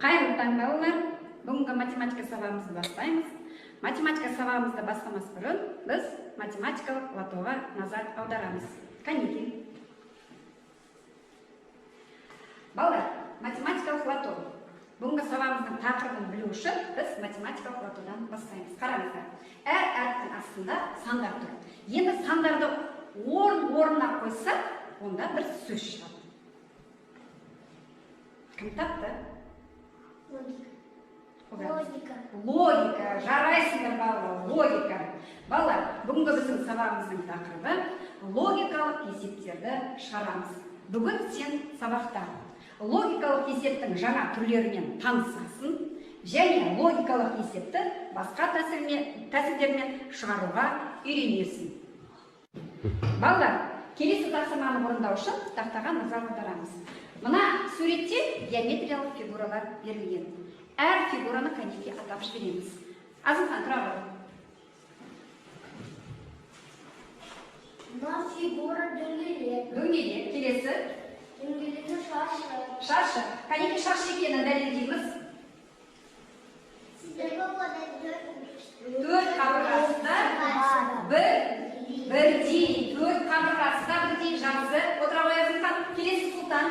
Қайырлы таң, балалар. Бүгінгі математика сабағымызды бастаймыз. Математика сабағымызды бастамас бұрын біз математикалық лотоға назар аударамыз. Қанекей. Балалар, математикалық лото. Бүгінгі сабағымыздың тақырыбын білу үшін біз математикалық лотодан бастаймыз. Қараңыздар. Әр әріптің астында сандар тұр. Енді сандарды орнына қойсақ, онда бір сөз шығады. Кім тапты? Логика. Жарайсыңдар балалар, логика. Балалар, бүгінгі біздің сабағымыздың тақырыбы логикалық есептерді шығарамыз. Бүгін сен сабақта логикалық есептің жаңа түрлерімен танысасың және логикалық есепті басқа тәсілдермен шығаруға үйренесің. Балалар, келесі тапсырманы орындау үшін тақтаға назар аударамыз. Мына суретте геометриялық фигуралар берілген. Әр фигураны кәнеке атап жібереміз. Азымхан, тұра ғой. Мына фигура дөңгелек. Дөңгелек. Келесі. Дөңгелегі шаршы. Шаршы. Кәнеке шаршы екенін дәлелдейміз. Төрт қабырғасында бірдей, төрт қабырғасында бірдей жазы. Отыра ғой, Азымхан. Келесі Сұлтан.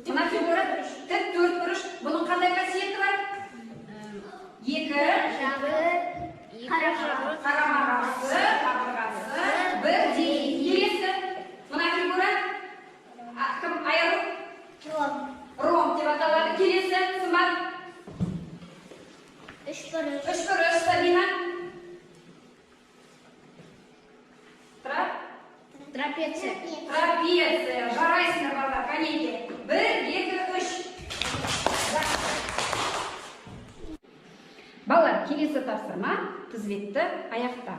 Мына фигура тік төрт бұрыш. Бұның қандай қасиеті бар? Екі қарама-қарсы қабырғасы бірдей. Келесі. Мына фигура кім? Аяқ? Ром деп аталады. Келесі. Сымбат? Үш бұрыш. Үш бұрыш. Сабина? Трапеция. Трапеция. Жарайсыңдар балалар, кәнеке. Бір, екі, үш. Балалар, келесі тапсырма тізбекті аяқта.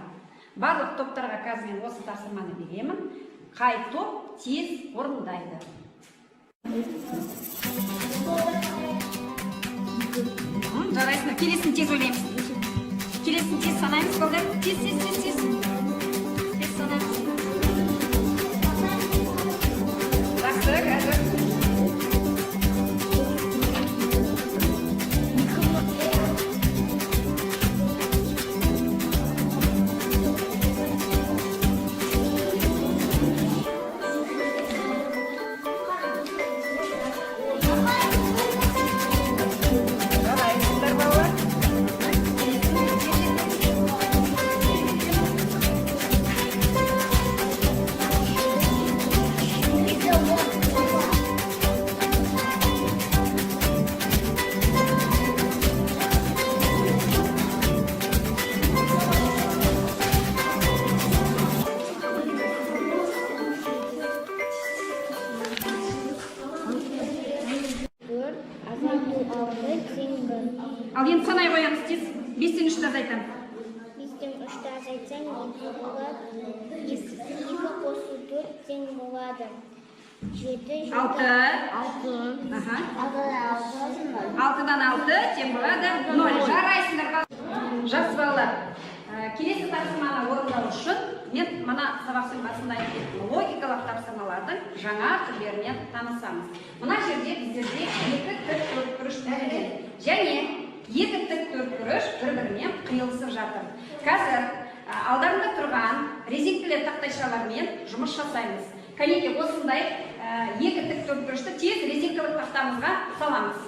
Барлық топтарға қазір мен осы тапсырманы беремін. Қай топ тез орындайды? Жарайсыңдар, келесін тез ойлаймыз. Келесін тез санаймыз, балалар. Тез. Тез санаймыз. Ал енді санай қоямыз тез. 5-тен 3-ті азайтам. 5-тен 3-ті азайтсаң, 2 болады. 2 қосу 4 тең болады. 7, 6-дан 6 тең болады. 0. Жарайсыңдар. Жақсы балалар. Келесі тапсырманы орындау үшін мен мына сабақтың басында айтып логикалық тапсырмалардың жаңа түрлерімен танысамыз. Мына жерде біздерде екі тік төртбұрыш берілген. Және екі тік төртбұрыш бір-бірімен қиылысып жатыр. Қазір алдарында тұрған резеңкелі тақтайшалармен жұмыс жасаймыз. Кәнеке осындай екі тік төртбұрышты тез резеңкелі тақтамызға саламыз.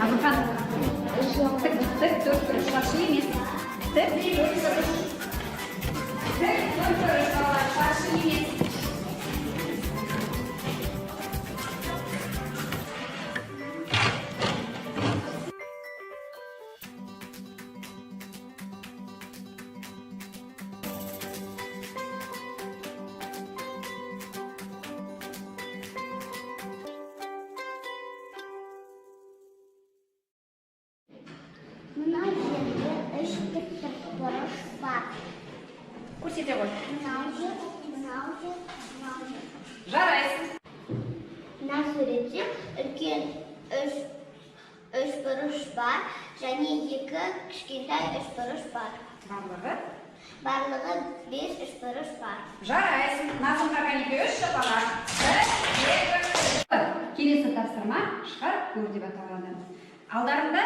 Azımхан, тік төртбұрыш шаршы емес. Тік төртбұрыш. Тік төртбұрыш шаршы емес. Мына жерде 3 тікбұрыш бар. Көрсете ғой. Мынау жер, мынау жер, мынау жер. Жарайсың. Мына суретте үлкен 3 бұрыш бар, және 2 кішкентай 3 бұрыш бар. Барлығы 5 3 бұрыш бар. Жарайсың. Назымға Канеке 3 шапалақ. 1, 2, 3. Келесі тапсырма шығар көр деп аталады. Алдарында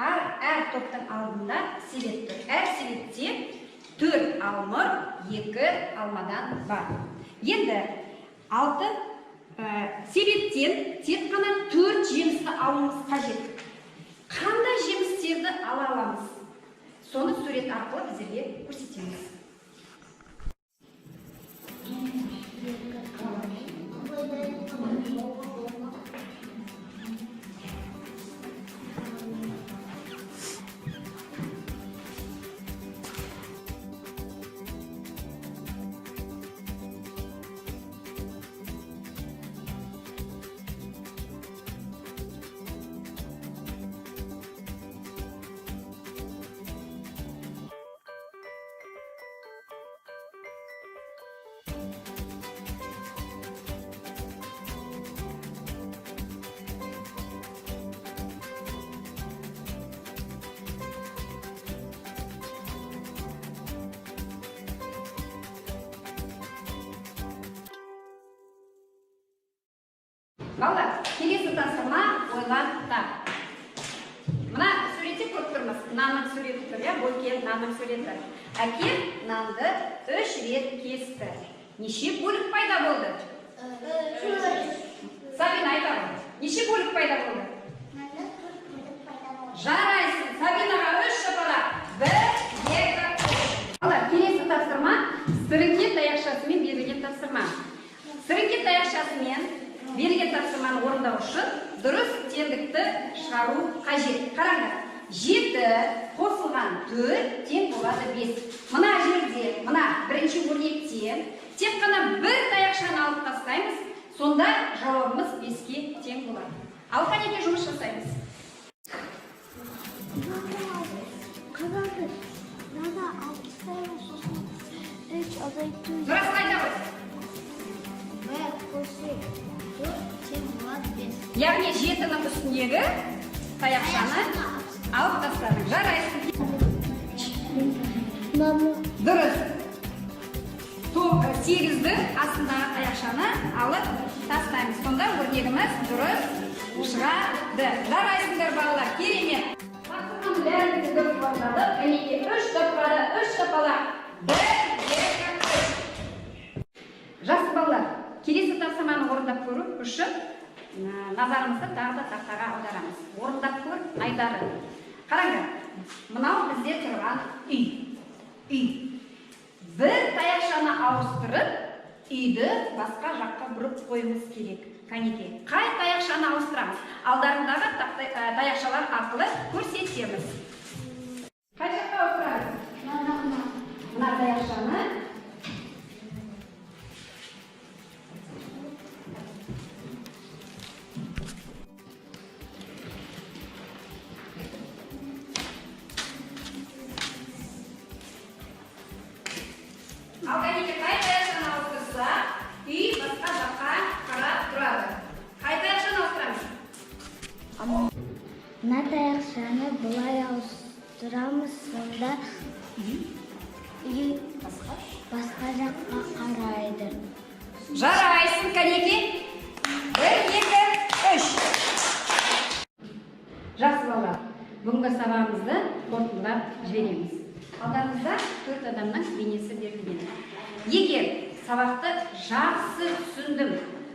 әр топтың алдында себет тұр. Әр себетте 4 алмыр, 2 алмадан бар. Енді 6 себеттен тек қана 4 жемісті алуымыз қажет. Қандай жемістерді ала аламыз? Соны сурет арқылы біздерге көрсетеміз. Балдар, келесі тапсырма ойлап тап. Мына суретте көріп тұрмыз. Нанның суреті тұр, Бойкен нанның суреті. Әкем нанды 3 рет кесті. Неше бөлік пайда болды? Сабина айтады. Неше бөлік пайда болды? Жарайсың. Сабинаға 3 шапалақ. 1, 2, 3. Балдар, келесі тапсырма сіріңке таяқшасымен берілген тапсырма. Сіріңке таяқшасымен берілген тапсырманы орындау үшін дұрыс теңдікті шығару қажет. Қараңдар, 7 қосылған 4 тең болады 5. Мына жерде, мына бірінші өрнектен тек қана бір таяқшаны алып тастаймыз, сонда жауабымыз 5-ке тең болады. Ал Канеке жұмыс жасаймыз. Дұрыс қайда ғой? Яғни 7-ның үстіндегі таяқшаны алып тастадың. Жарайсың. Дұрыс. 8-дің астындағы таяқшаны алып тастаймыз. Сонда өрнегіміз дұрыс шығады. Жарайсыңдар балалар. Керемет. Тапсырманың бәрін дұрыс орындады. Канеке 3 тапқаны 3 шапалақ. 1, 2, 3. Жақсы балалар. Келесі тапсырманы орындап көру үшін назарымызды тағы да тақтаға аударамыз. Орындап көр, айдары. Қараңдар, мынау бізде тұрған үй. Бір таяқшаны ауыстырып, үйді басқа жаққа бұрып қойымыз керек. Канеке, қай таяқшаны ауыстырамыз? Алдарындағы таяқшалар арқылы көрсетеміз. Қай жаққа ауыстырамыз? Мына таяқшаны ал Канеке қай таяқшаны ауыстырса, үй басқа жаққа қарап тұрады. Қай таяқшаны ауыстырамыз? Мына таяқшаны бұлай ауыстырамыз, сонда үй басқа жаққа қарайды. Жарайсың, Канеке. 1, 2, 3. Жақсы балалар, бүгінгі сабағымызды қорытындылап жібереміз. Алдарыңызда 4 адамның бейнесі берілген. Егер сабақты жақсы түсіндім,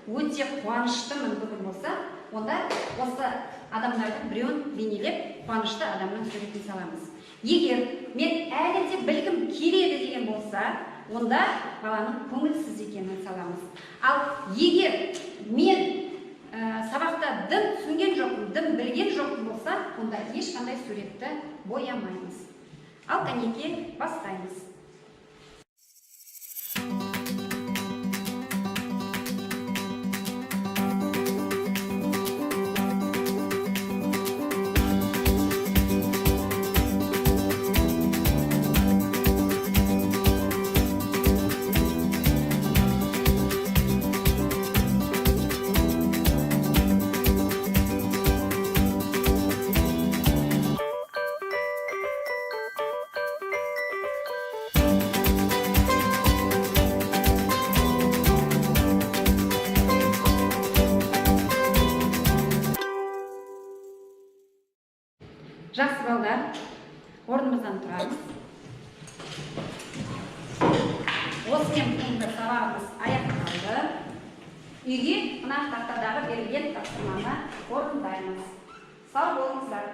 өте қуаныштымын бүгін болса, онда осы адамдардың біреуін бейнелеп, қуанышты адамның суретін саламыз. Егер мен әлі де білгім келеді деген болса, онда баланың көңілсіз екенін саламыз. Ал егер мен сабақта дым түсінген жоқпын, дым білген жоқпын болса, онда ешқандай суретті боямаймыз. Ал Канеке бастаймыз. Жақсы балдар, орнымыздан тұрамыз. Осымен бүгінгі сабағымыз аяқталды. Үйге мына тақтадағы берілген тапсырманы орындаймыз. Сау болыңыздар.